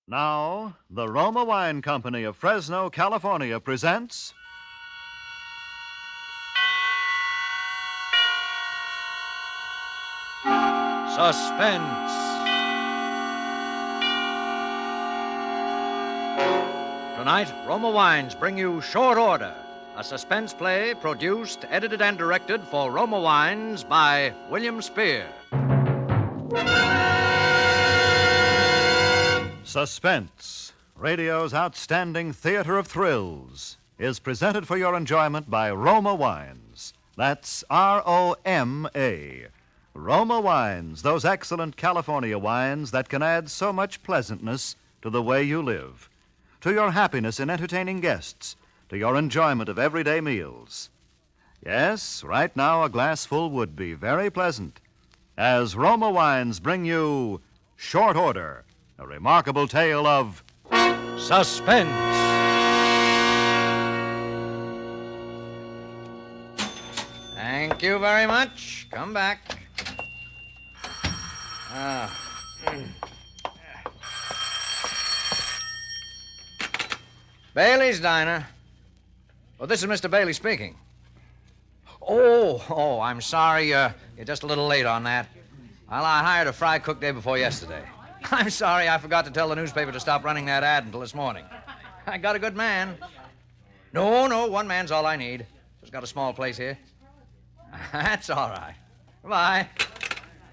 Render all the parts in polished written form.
Now, the Roma Wine Company of Fresno, California presents Suspense. Tonight, Roma Wines bring you Short Order, a suspense play produced, edited, and directed for Roma Wines by William Spear. Suspense, radio's outstanding theater of thrills, is presented for your enjoyment by Roma Wines. That's R-O-M-A. Roma Wines, those excellent California wines that can add so much pleasantness to the way you live, to your happiness in entertaining guests, to your enjoyment of everyday meals. Yes, right now a glassful would be very pleasant, as Roma Wines bring you Short Order, a remarkable tale of Suspense. Thank you very much. Come back. Bailey's Diner. Oh, this is Mr. Bailey speaking. Oh, I'm sorry. You're just a little late on that. Well, I hired a fry cook day before yesterday. I'm sorry I forgot to tell the newspaper to stop running that ad until this morning. I got a good man. No, one man's all I need. Just got a small place here. That's all right. Goodbye.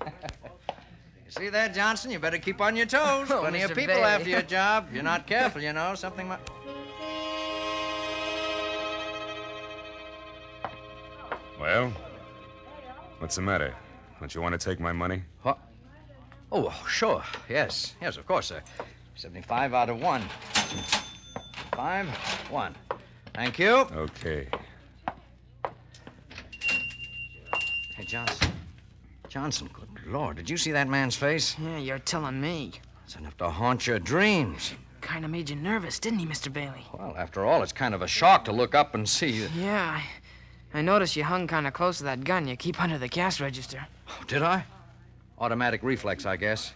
You see that, Johnson? You better keep on your toes. Oh, Plenty of Mr. people Bailey. after your job. If you're not careful, you know, something might... Well, what's the matter? Don't you want to take my money? What? Oh, sure. Yes, of course, sir. 75 out of 1. 5, 1. Thank you. Okay. Hey, Johnson, good Lord, did you see that man's face? Yeah, you're telling me. It's enough to haunt your dreams. Kind of made you nervous, didn't he, Mr. Bailey? Well, after all, it's kind of a shock to look up and see that... Yeah, I noticed you hung kind of close to that gun you keep under the cash register. Oh, did I? Automatic reflex, I guess.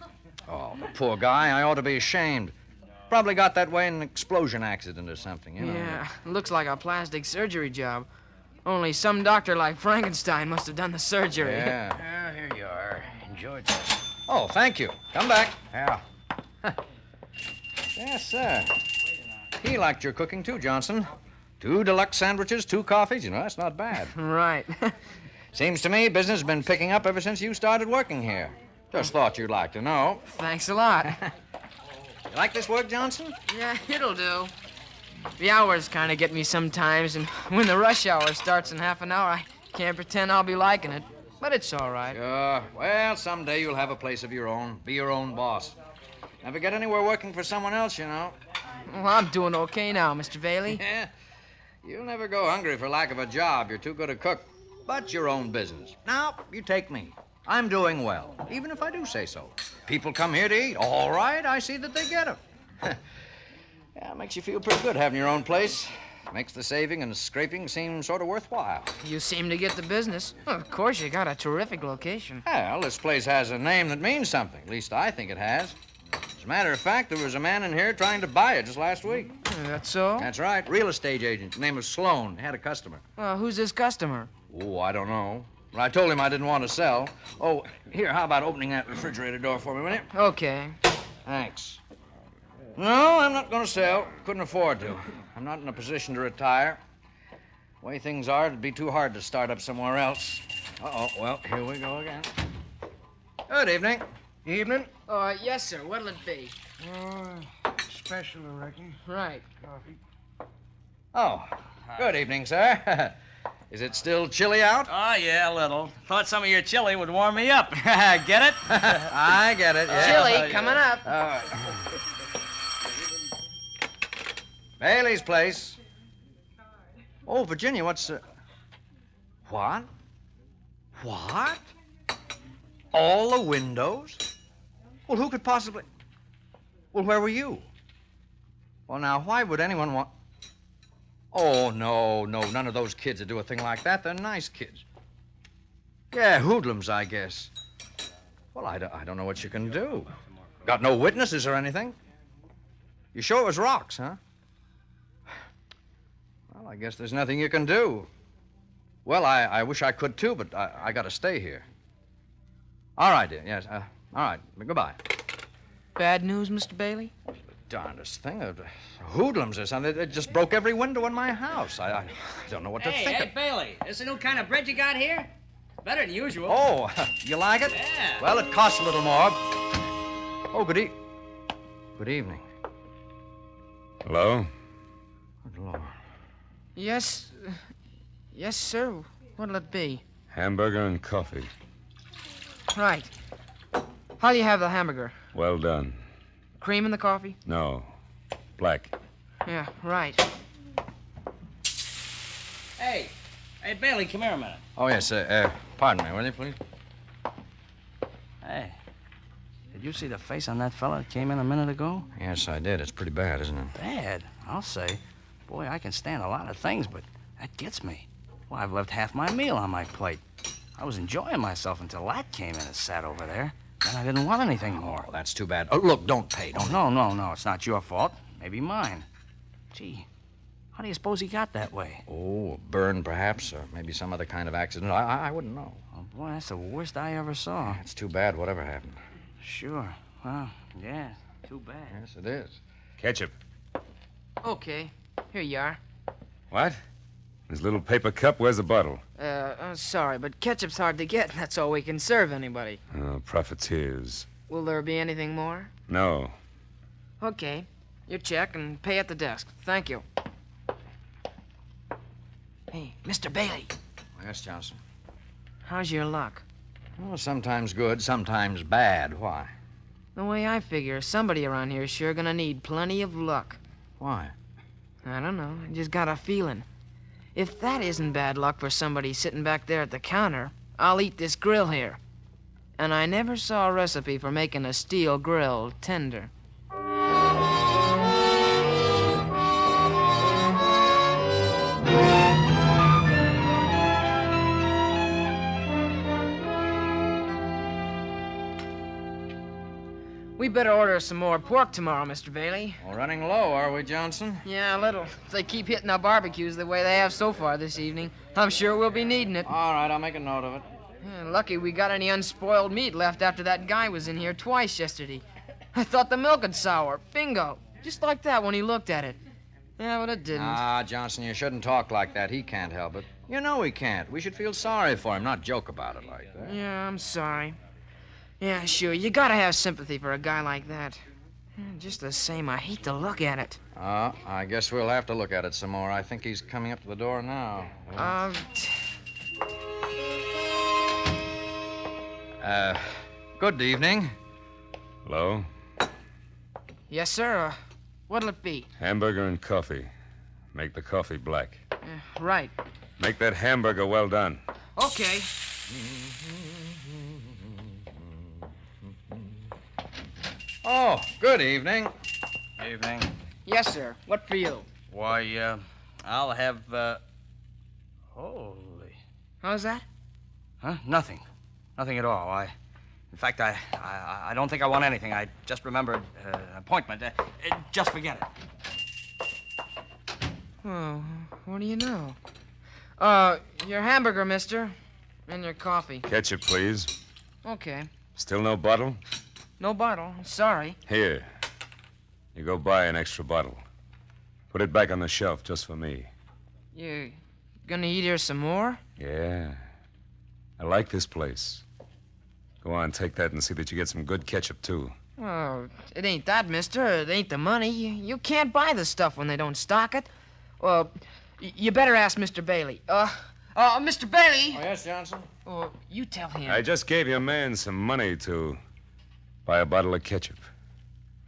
Oh, the poor guy. I ought to be ashamed. Probably got that way in an explosion accident or something, you know. Yeah, looks like a plastic surgery job. Only some doctor like Frankenstein must have done the surgery. Yeah. Well, here you are. Enjoy it. Oh, thank you. Come back. Yeah. Yes, sir. He liked your cooking, too, Johnson. 2 deluxe sandwiches, 2 coffees. You know, that's not bad. Right. Seems to me business has been picking up ever since you started working here. Just thought you'd like to know. Thanks a lot. You like this work, Johnson? Yeah, it'll do. The hours kind of get me sometimes, and when the rush hour starts in half an hour, I can't pretend I'll be liking it. But it's all right. Sure. Well, someday you'll have a place of your own. Be your own boss. Never get anywhere working for someone else, you know. Well, I'm doing okay now, Mr. Bailey. Yeah. You'll never go hungry for lack of a job. You're too good a cook. But your own business. Now, you take me. I'm doing well, even if I do say so. People come here to eat. All right, I see that they get them. Yeah, it makes you feel pretty good having your own place. Makes the saving and scraping seem sort of worthwhile. You seem to get the business. Well, of course, you got a terrific location. Well, this place has a name that means something. At least I think it has. As a matter of fact, there was a man in here trying to buy it just last week. That's so? That's right. Real estate agent. Name was Sloan. Had a customer. Who's this customer? Oh, I don't know. But I told him I didn't want to sell. Oh, here, how about opening that refrigerator door for me, will you? Okay. Thanks. No, I'm not going to sell. Couldn't afford to. I'm not in a position to retire. The way things are, it'd be too hard to start up somewhere else. Uh-oh, well, here we go again. Good evening. Evening. Yes, sir. What'll it be? Special, I reckon. Right. Coffee. Oh, good evening, sir. Is it still chilly out? Oh, yeah, a little. Thought some of your chili would warm me up. Get it? I get it, yeah. Chili, coming up. All right. Bailey's place. Oh, Virginia, what's... What? What? All the windows? Well, who could possibly... Well, where were you? Well, now, why would anyone want... Oh, no, none of those kids would do a thing like that. They're nice kids. Yeah, hoodlums, I guess. Well, I don't know what you can do. Got no witnesses or anything? You sure it was rocks, huh? Well, I guess there's nothing you can do. Well, I wish I could, too, but I got to stay here. All right, dear. Yes, all right. Goodbye. Bad news, Mr. Bailey? Darndest thing. Hoodlums or something. They just broke every window in my house. I don't know what to think Hey, of. Bailey, this a new kind of bread you got here? Better than usual. Oh, you like it? Yeah. Well, it costs a little more. Oh, good evening. Hello? Good Lord. Yes, sir. What'll it be? Hamburger and coffee. Right. How do you have the hamburger? Well done. Cream in the coffee? No. Black. Yeah, right. Hey, Bailey, come here a minute. Oh, yes. Pardon me, will you, please? Hey, did you see the face on that fella that came in a minute ago? Yes, I did. It's pretty bad, isn't it? Bad, I'll say. Boy, I can stand a lot of things, but that gets me. Well, I've left half my meal on my plate. I was enjoying myself until that came in and sat over there. Then I didn't want anything more. Oh, that's too bad. Oh, look, don't pay. Don't. No. It's not your fault. Maybe mine. Gee, how do you suppose he got that way? Oh, a burn, perhaps, or maybe some other kind of accident. I wouldn't know. Oh, boy, that's the worst I ever saw. It's too bad whatever happened. Sure. Well, yeah, too bad. Yes, it is. Ketchup. Okay. Here you are. What? This little paper cup, where's the bottle? Sorry, but ketchup's hard to get. That's all we can serve anybody. Oh, profiteers. Will there be anything more? No. Okay. Your check and pay at the desk. Thank you. Hey, Mr. Bailey, Yes, Johnson. how's your luck? Oh, sometimes good, sometimes bad. Why? The way I figure, somebody around here is sure gonna need plenty of luck. Why? I don't know. I just got a feeling. If that isn't bad luck for somebody sitting back there at the counter, I'll eat this grill here. And I never saw a recipe for making a steel grill tender. We better order some more pork tomorrow, Mr. Bailey. Well, running low, are we, Johnson? Yeah, a little. If they keep hitting our barbecues the way they have so far this evening, I'm sure we'll be needing it. All right, I'll make a note of it. Yeah, lucky we got any unspoiled meat left after that guy was in here twice yesterday. I thought the milk had sour. Bingo. Just like that when he looked at it. Yeah, but it didn't. Ah, Johnson, you shouldn't talk like that. He can't help it. You know he can't. We should feel sorry for him, not joke about it like that. Yeah, I'm sorry. Yeah, sure, you gotta have sympathy for a guy like that. Just the same, I hate to look at it. I guess we'll have to look at it some more. I think he's coming up to the door now. Good evening. Hello? Yes, sir. What'll it be? Hamburger and coffee. Make the coffee black. Right. Make that hamburger well done. Okay. Oh, good evening. Evening. Yes, sir. What for you? Why, I'll have, Holy. How's that? Huh? Nothing. Nothing at all. In fact, I don't think I want anything. I just remembered an appointment. Just forget it. Oh, what do you know? Your hamburger, mister. And your coffee. Ketchup, please. Okay. Still no bottle? No bottle. Sorry. Here. You go buy an extra bottle. Put it back on the shelf just for me. You gonna eat here some more? Yeah. I like this place. Go on, take that and see that you get some good ketchup, too. Oh, it ain't that, mister. It ain't the money. You can't buy the stuff when they don't stock it. Well, you better ask Mr. Bailey. Mr. Bailey! Oh, yes, Johnson? Oh, you tell him. I just gave your man some money to buy a bottle of ketchup.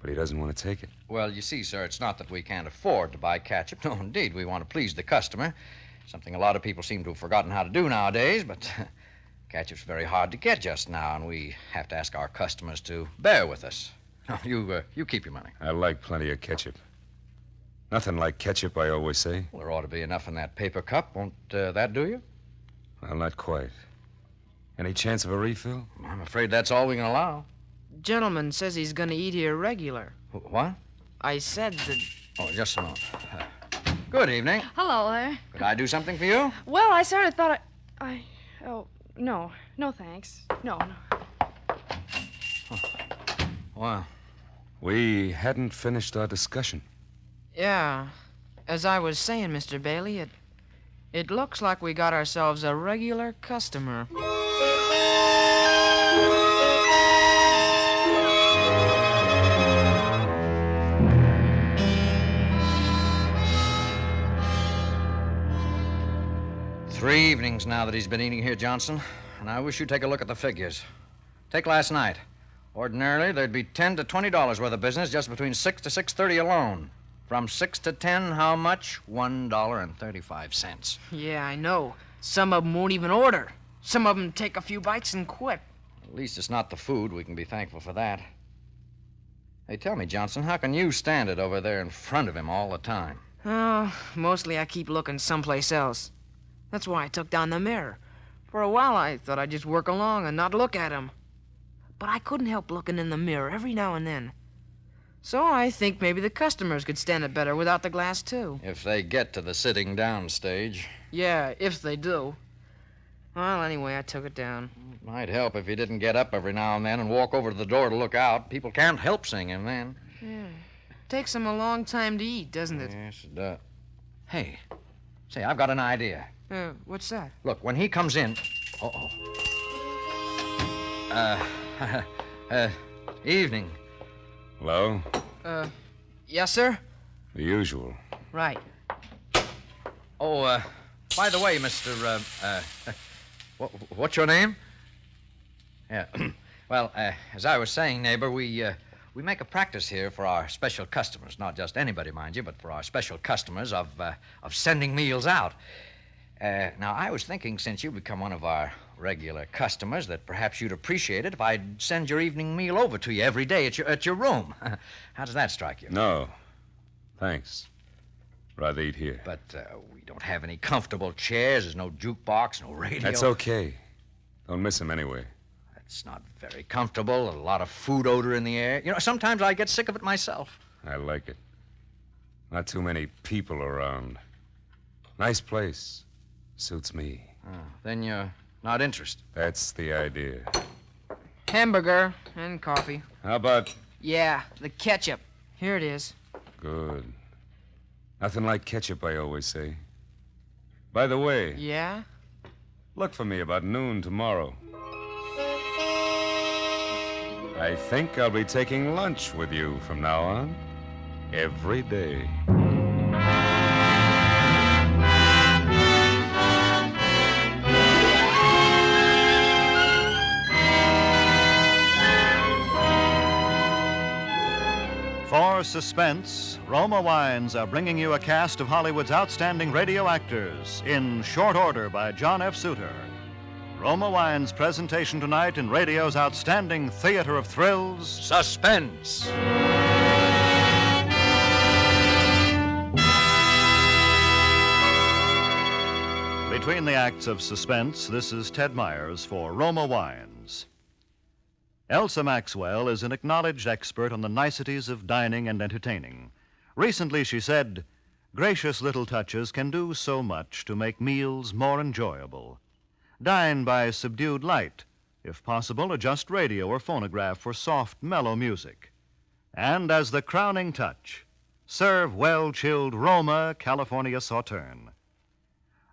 But he doesn't want to take it. Well, you see, sir, it's not that we can't afford to buy ketchup. No, indeed, we want to please the customer. Something a lot of people seem to have forgotten how to do nowadays, but ketchup's very hard to get just now, and we have to ask our customers to bear with us. No, you keep your money. I like plenty of ketchup. Nothing like ketchup, I always say. Well, there ought to be enough in that paper cup. Won't that do you? Well, not quite. Any chance of a refill? I'm afraid that's all we can allow. Gentleman says he's gonna eat here regular. What? I said that... Oh, just a moment. Good evening. Hello there. Could I do something for you? Well, I sort of thought Oh, no. No, thanks. No. Wow. We hadn't finished our discussion. Yeah. As I was saying, Mr. Bailey, it looks like we got ourselves a regular customer. Three evenings now that he's been eating here, Johnson, and I wish you'd take a look at the figures. Take last night. Ordinarily, there'd be $10 to $20 worth of business just between 6 to 6:30 alone. From 6 to 10, how much? $1.35. Yeah, I know. Some of them won't even order. Some of them take a few bites and quit. At least it's not the food. We can be thankful for that. Hey, tell me, Johnson, how can you stand it over there in front of him all the time? Oh, mostly I keep looking someplace else. That's why I took down the mirror. For a while, I thought I'd just work along and not look at him. But I couldn't help looking in the mirror every now and then. So I think maybe the customers could stand it better without the glass, too. If they get to the sitting down stage. Yeah, if they do. Well, anyway, I took it down. It might help if he didn't get up every now and then and walk over to the door to look out. People can't help seeing him then. Yeah. Takes him a long time to eat, doesn't it? Yes, it does. Hey, say, I've got an idea. What's that? Look, when he comes in... Evening. Hello? Yes, sir? The usual. Right. Oh, by the way, Mr. What's your name? Yeah. Well, as I was saying, neighbor, we make a practice here for our special customers. Not just anybody, mind you, but for our special customers of sending meals out. Now, I was thinking, since you've become one of our regular customers, that perhaps you'd appreciate it if I'd send your evening meal over to you every day at your room. How does that strike you? No. Thanks. Rather eat here. But we don't have any comfortable chairs. There's no jukebox, no radio. That's okay. Don't miss him anyway. It's not very comfortable. A lot of food odor in the air. You know, sometimes I get sick of it myself. I like it. Not too many people around. Nice place. Suits me. Oh, then you're not interested. That's the idea. Hamburger and coffee. How about... Yeah, the ketchup. Here it is. Good. Nothing like ketchup, I always say. By the way... Yeah? Look for me about noon tomorrow. I think I'll be taking lunch with you from now on. Every day. For Suspense, Roma Wines are bringing you a cast of Hollywood's outstanding radio actors in short order by John F. Suter. Roma Wines' presentation tonight in radio's outstanding theater of thrills, Suspense. Between the acts of Suspense, this is Ted Myers for Roma Wines. Elsa Maxwell is an acknowledged expert on the niceties of dining and entertaining. Recently, she said, "Gracious little touches can do so much to make meals more enjoyable. Dine by subdued light. If possible, adjust radio or phonograph for soft, mellow music. And as the crowning touch, serve well-chilled Roma California Sauterne."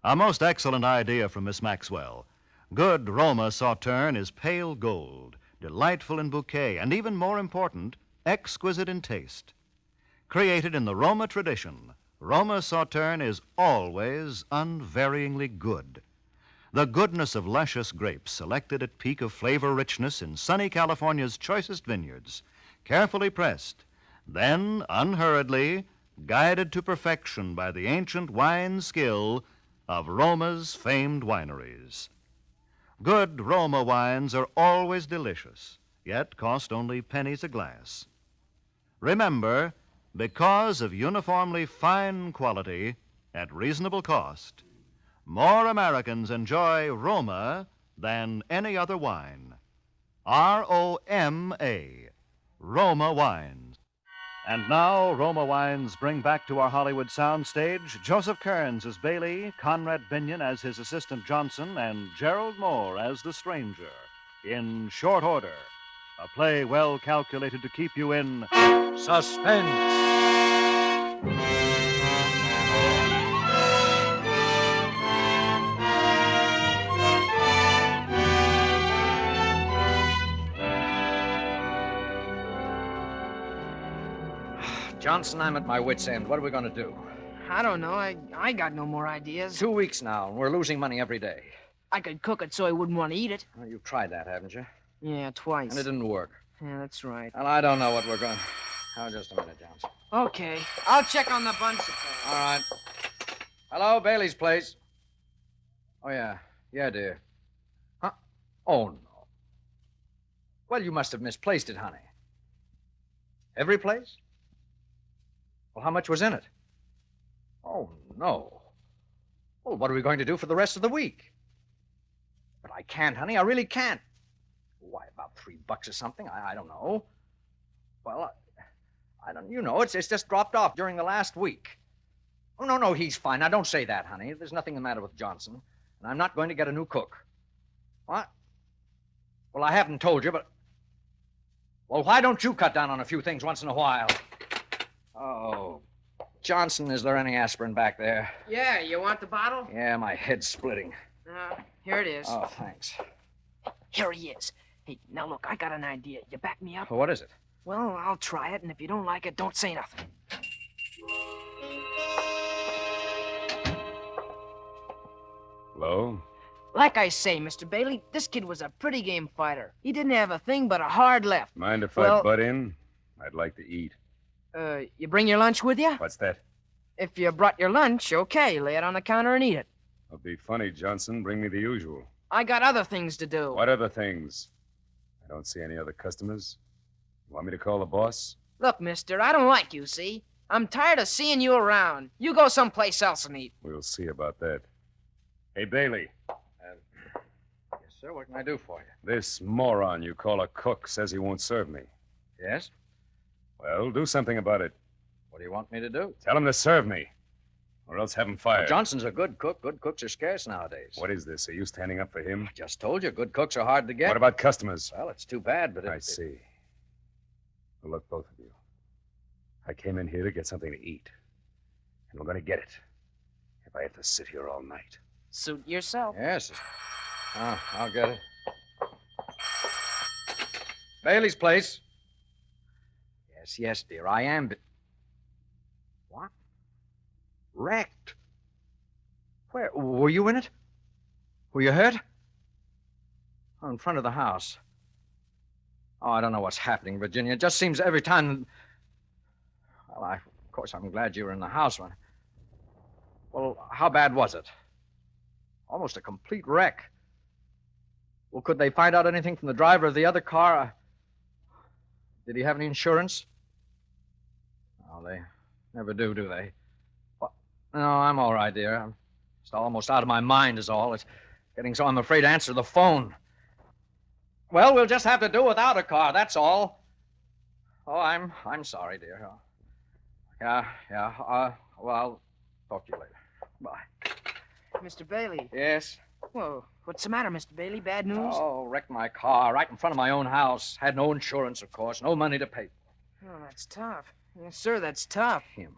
A most excellent idea from Miss Maxwell. Good Roma Sauterne is pale gold, delightful in bouquet, and even more important, exquisite in taste. Created in the Roma tradition, Roma Sauterne is always unvaryingly good. The goodness of luscious grapes selected at peak of flavor richness in sunny California's choicest vineyards, carefully pressed, then unhurriedly guided to perfection by the ancient wine skill of Roma's famed wineries. Good Roma wines are always delicious, yet cost only pennies a glass. Remember, because of uniformly fine quality at reasonable cost, more Americans enjoy Roma than any other wine. R-O-M-A, Roma Wines. And now, Roma Wines bring back to our Hollywood soundstage Joseph Kearns as Bailey, Conrad Binion as his assistant Johnson, and Gerald Moore as the stranger in Short Order, a play well calculated to keep you in suspense. Johnson, I'm at my wits' end. What are we going to do? I don't know. I got no more ideas. 2 weeks now, and we're losing money every day. I could cook it so he wouldn't want to eat it. Well, you've tried that, haven't you? Yeah, twice. And it didn't work. Yeah, that's right. Well, I don't know what we're going... Oh, just a minute, Johnson. Okay. I'll check on the bun supply. All right. Hello, Bailey's place. Oh, yeah. Yeah, dear. Huh? Oh, no. Well, you must have misplaced it, honey. Every place? Well, how much was in it? Oh, no. Well, what are we going to do for the rest of the week? But I can't, honey. I really can't. Why, about $3 or something? I don't know. Well, I don't... You know, it's just dropped off during the last week. Oh, no, he's fine. Now, don't say that, honey. There's nothing the matter with Johnson. And I'm not going to get a new cook. What? Well, I haven't told you, but... Well, why don't you cut down on a few things once in a while? Oh, Johnson, is there any aspirin back there? Yeah, you want the bottle? Yeah, my head's splitting. Here it is. Oh, thanks. Here he is. Hey, now look, I got an idea. You back me up? Well, what is it? Well, I'll try it, and if you don't like it, don't say nothing. Hello? Like I say, Mr. Bailey, this kid was a pretty game fighter. He didn't have a thing but a hard left. Mind if Well- I butt in? I'd like to eat. You bring your lunch with you? What's that? If you brought your lunch, okay, lay it on the counter and eat it. Don't be funny, Johnson. Bring me the usual. I got other things to do. What other things? I don't see any other customers. You want me to call the boss? Look, mister, I don't like you, see? I'm tired of seeing you around. You go someplace else and eat. We'll see about that. Hey, Bailey, Yes, sir. What can I do for you? this moron you call a cook says he won't serve me. Yes? Well, do something about it. What do you want me to do? Tell him to serve me, or else have him fired. Johnson's a good cook. Good cooks are scarce nowadays. What is this? Are you standing up for him? I just told you, good cooks are hard to get. What about customers? Well, it's too bad, but I see. Well, look, both of you. I came in here to get something to eat, and we're going to get it. If I have to sit here all night. Suit yourself. Yes. Oh, I'll get it. Bailey's place. Yes, dear, I am. What? Wrecked? Where? Were you in it? Were you hurt? Oh, in front of the house. Oh, I don't know what's happening, Virginia. It just seems every time... Well, of course, I'm glad you were in the house when... Well, how bad was it? Almost a complete wreck. Well, could they find out anything from the driver of the other car? Did he have any insurance? No, they never do they? Well, no, I'm all right, dear. I'm just almost out of my mind is all. It's getting so I'm afraid to answer the phone. Well, we'll just have to do without a car, that's all. Oh, I'm sorry, dear. Yeah. Well, I'll talk to you later. Bye. Mr. Bailey. Yes? Whoa, what's the matter, Mr. Bailey? Bad news? Oh, wrecked my car right in front of my own house. Had no insurance, of course. No money to pay. Oh, that's tough. Yes, sir, that's tough. Him.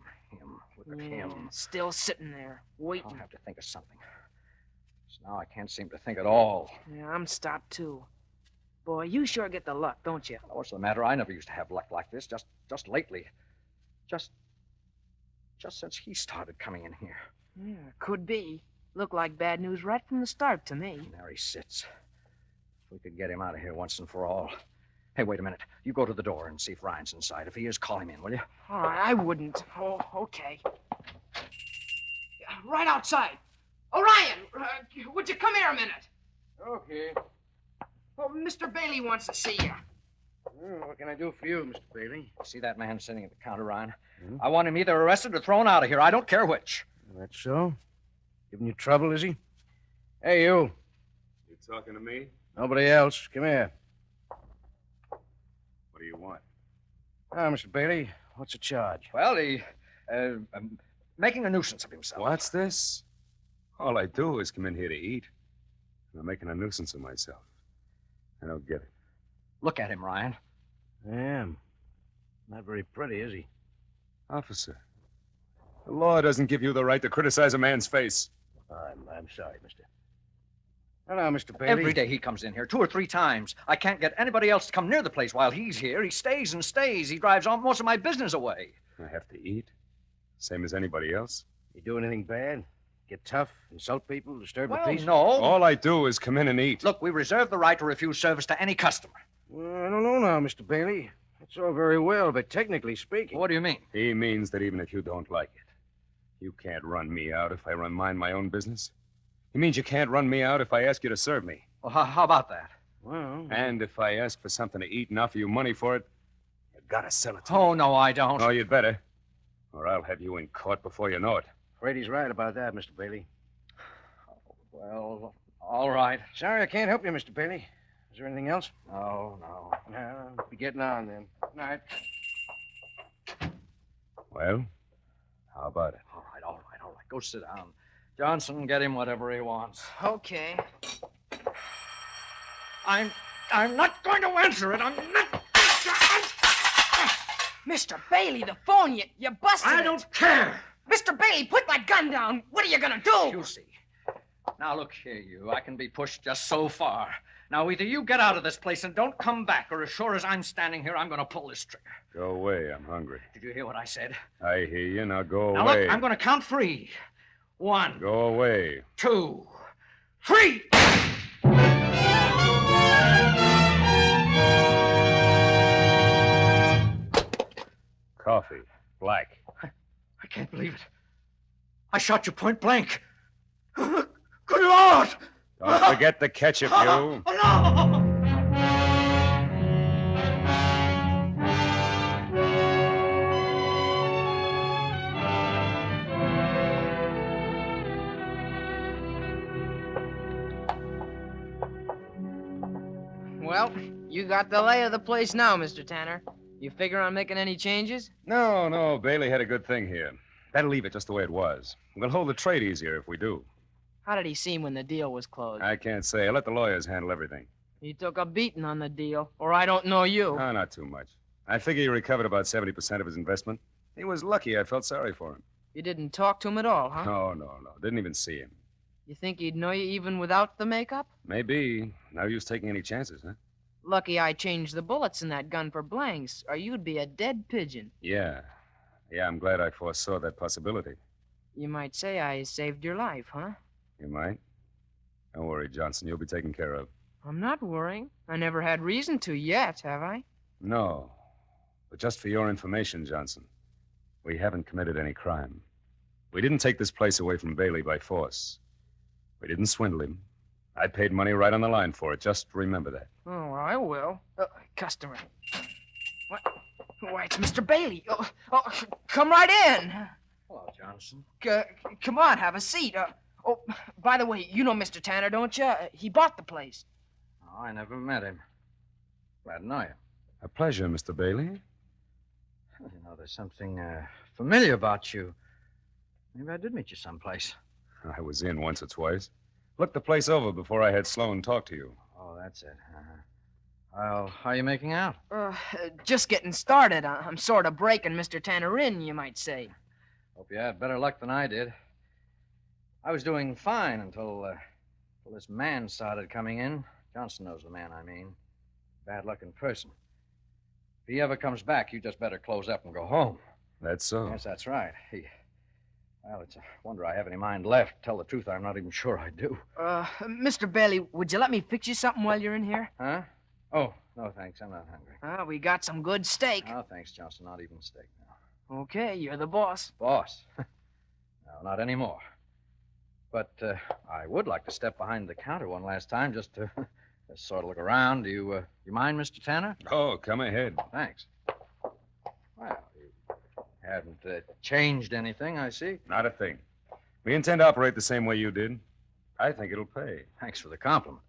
Look at him. Still sitting there, waiting. I'll have to think of something. 'Cause now I can't seem to think at all. Yeah, I'm stopped, too. Boy, you sure get the luck, don't you? What's the matter? I never used to have luck like this. Just lately. Just since he started coming in here. Yeah, could be. Looked like bad news right from the start to me. And there he sits. If we could get him out of here once and for all. Hey, wait a minute. You go to the door and see if Ryan's inside. If he is, call him in, will you? All right, I wouldn't. Oh, okay. Right outside. Orion, would you come here a minute? Okay. Well, Mr. Bailey wants to see you. What can I do for you, Mr. Bailey? See that man sitting at the counter, Ryan? I want him either arrested or thrown out of here. I don't care which. That's so? Giving you trouble, is he? Hey, you. You talking to me? Nobody else. Come here. What do you want? Now, Mr. Bailey, What's the charge? Well, he, making a nuisance of himself. What's this? All I do is come in here to eat. And I'm making a nuisance of myself. I don't get it. Look at him, Ryan. I am. Not very pretty, is he? Officer, the law doesn't give you the right to criticize a man's face. I'm sorry, mister. Hello, Mr. Bailey. Every day he comes in here 2 or 3 times. I can't get anybody else to come near the place while he's here. He stays and stays. He drives all most of my business away. I have to eat. Same as anybody else. You do anything bad? Get tough, insult people, disturb Well, the peace? no. All I do is come in and eat. Look, we reserve the right to refuse service to any customer. Well, I don't know now, Mr. Bailey. That's all very well, but technically speaking... What do you mean? He means that even if you don't like it, you can't run me out if I mind my own business. He means you can't run me out if I ask you to serve me. Well, how about that? Well... And if I ask for something to eat and offer you money for it, you gotta sell it to me. Oh, no, I don't. Oh, you'd better. Or I'll have you in court before you know it. Afraid he's right about that, Mr. Bailey. Well, all right. Sorry I can't help you, Mr. Bailey. Is there anything else? No, no. No, be getting on then. Night. Well, how about it? All right. Go sit down. Johnson, get him whatever he wants. Okay. I'm not going to answer it. I'm not... Mr. Bailey, the phone, you busted I it. don't care. Mr. Bailey, put that gun down. What are you gonna do? You see. Now, look here, you. I can be pushed just so far. Now, either you get out of this place and don't come back, or as sure as I'm standing here, I'm going to pull this trigger. Go away. I'm hungry. Did you hear what I said? I hear you. Now go Now, away. look, I'm going to count 3. 1, Go away. 2, 3! Coffee. Black. I can't believe it. I shot you point blank. Good Lord! Don't forget the ketchup, you. Oh, no! Well, you got the lay of the place now, Mr. Tanner. You figure on making any changes? No. Bailey had a good thing here. Better leave it just the way it was. We'll hold the trade easier if we do. How did he seem when the deal was closed? I can't say. I let the lawyers handle everything. He took a beating on the deal, or I don't know you. Oh, not too much. I figure he recovered about 70% of his investment. He was lucky. I felt sorry for him. You didn't talk to him at all, huh? No. Didn't even see him. You think he'd know you even without the makeup? Maybe. No use taking any chances, huh? Lucky I changed the bullets in that gun for blanks, or you'd be a dead pigeon. Yeah, I'm glad I foresaw that possibility. You might say I saved your life, huh? You might. Don't worry, Johnson. You'll be taken care of. I'm not worrying. I never had reason to yet, have I? No. But just for your information, Johnson, we haven't committed any crime. We didn't take this place away from Bailey by force. We didn't swindle him. I paid money right on the line for it. Just remember that. Oh, I will. Customer. What? Why, it's Mr. Bailey. Oh, come right in. Hello, Johnson. Come on, have a seat. Oh, by the way, you know Mr. Tanner, don't you? He bought the place. Oh, I never met him. Glad to know you. A pleasure, Mr. Bailey. Well, you know, there's something familiar about you. Maybe I did meet you someplace. I was in once or twice. Looked the place over before I had Sloan talk to you. Oh, that's it. Well, how are you making out? Just getting started. I'm sort of breaking Mr. Tanner in, you might say. Hope you had better luck than I did. I was doing fine until this man started coming in. Johnson knows the man I mean. Bad luck in person. If he ever comes back, you just better close up and go home. That's so. Yes, that's right. Well, it's a wonder I have any mind left. Tell the truth, I'm not even sure I do. Mr. Bailey, would you let me fix you something while you're in here? Huh? Oh, no, thanks. I'm not hungry. We got some good steak. Oh, thanks, Johnson. Not even steak now. Okay, you're the boss. Boss? No, not anymore. But I would like to step behind the counter one last time just to just sort of look around. Do you mind, Mr. Tanner? Oh, come ahead. Thanks. Well, you haven't changed anything, I see. Not a thing. We intend to operate the same way you did. I think it'll pay. Thanks for the compliment.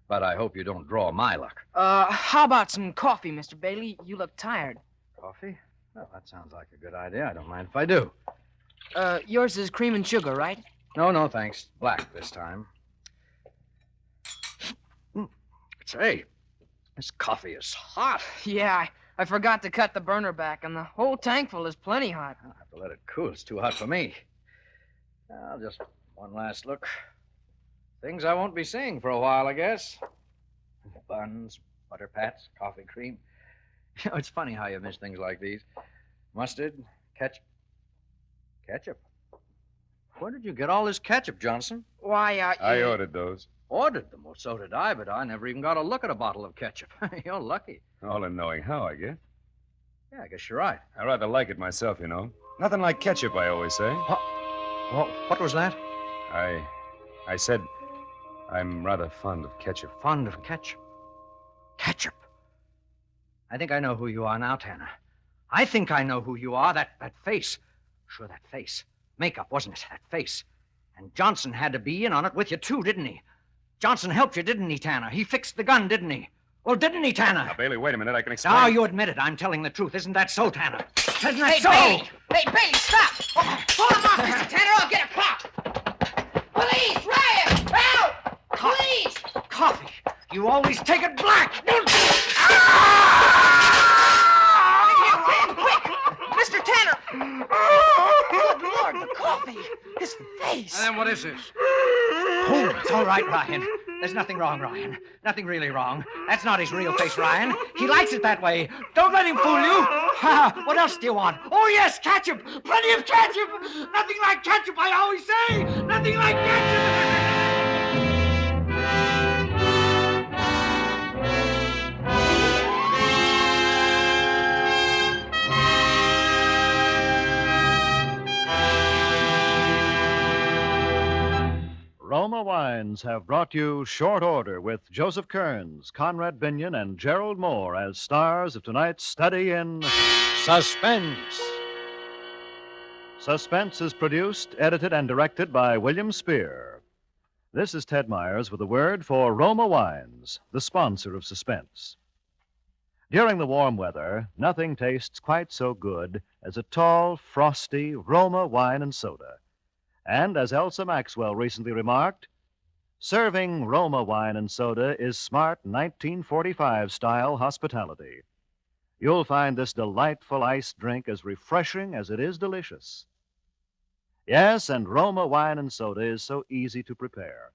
But I hope you don't draw my luck. How about some coffee, Mr. Bailey? You look tired. Coffee? Well, that sounds like a good idea. I don't mind if I do. Yours is cream and sugar, right? No, thanks. Black this time. Say, this coffee is hot. Yeah, I forgot to cut the burner back, and the whole tankful is plenty hot. I'll have to let it cool. It's too hot for me. Well, just one last look. Things I won't be seeing for a while, I guess. Buns, butter pats, coffee cream. You know, it's funny how you miss things like these. Mustard, ketchup. Ketchup? Where did you get all this ketchup, Johnson? Why, I ordered those. Ordered them. Well, so did I, but I never even got a look at a bottle of ketchup. You're lucky. All in knowing how, I guess. Yeah, I guess you're right. I rather like it myself, you know. Nothing like ketchup, I always say. What was that? I said I'm rather fond of ketchup. Fond of ketchup. Ketchup. I think I know who you are now, Tanner. I think I know who you are. That face. Sure, that face. Makeup, wasn't it? That face. And Johnson had to be in on it with you, too, didn't he? Johnson helped you, didn't he, Tanner? He fixed the gun, didn't he? Well, didn't he, Tanner? Now, Bailey, wait a minute. I can explain. Now, you admit it. I'm telling the truth. Isn't that so, Tanner? Isn't that Hey, so? Bailey! Hey, Bailey, stop! Oh, pull him off, Mr. Tanner, I'll get a cop! Police, riot! Help! Police! Coffee. You always take it black. Here, Ryan, quick! Mr. Tanner! Good Lord, the coffee! His face! And then what is this? Oh, it's all right, Ryan. There's nothing wrong, Ryan. Nothing really wrong. That's not his real face, Ryan. He likes it that way. Don't let him fool you. What else do you want? Oh, yes, ketchup. Plenty of ketchup. Nothing like ketchup, I always say. Nothing like ketchup. Roma Wines have brought you Short Order with Joseph Kearns, Conrad Binion, and Gerald Moore as stars of tonight's study in Suspense. Suspense is produced, edited, and directed by William Spear. This is Ted Myers with a word for Roma Wines, the sponsor of Suspense. During the warm weather, nothing tastes quite so good as a tall, frosty Roma wine and soda. And as Elsa Maxwell recently remarked, serving Roma wine and soda is smart 1945-style hospitality. You'll find this delightful iced drink as refreshing as it is delicious. Yes, and Roma wine and soda is so easy to prepare.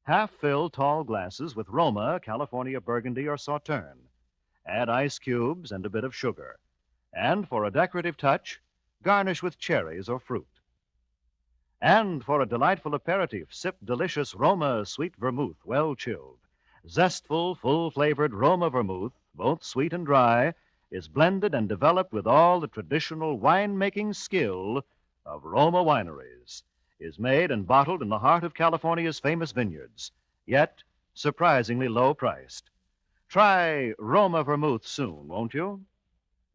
Half-fill tall glasses with Roma, California Burgundy, or Sauterne. Add ice cubes and a bit of sugar. And for a decorative touch, garnish with cherries or fruit. And for a delightful aperitif, sip delicious Roma sweet vermouth, well chilled. Zestful, full-flavored Roma vermouth, both sweet and dry, is blended and developed with all the traditional wine-making skill of Roma wineries, is made and bottled in the heart of California's famous vineyards, yet surprisingly low-priced. Try Roma vermouth soon, won't you?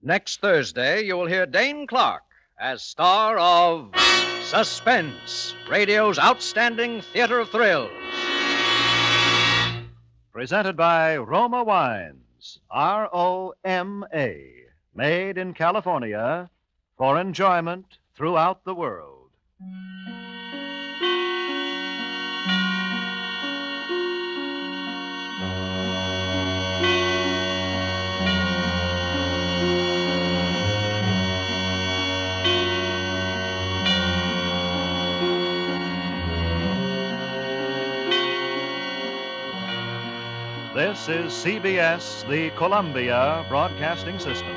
Next Thursday, you will hear Dane Clark as star of Suspense, radio's outstanding theater of thrills. Presented by Roma Wines, R-O-M-A, made in California for enjoyment throughout the world. This is CBS, the Columbia Broadcasting System.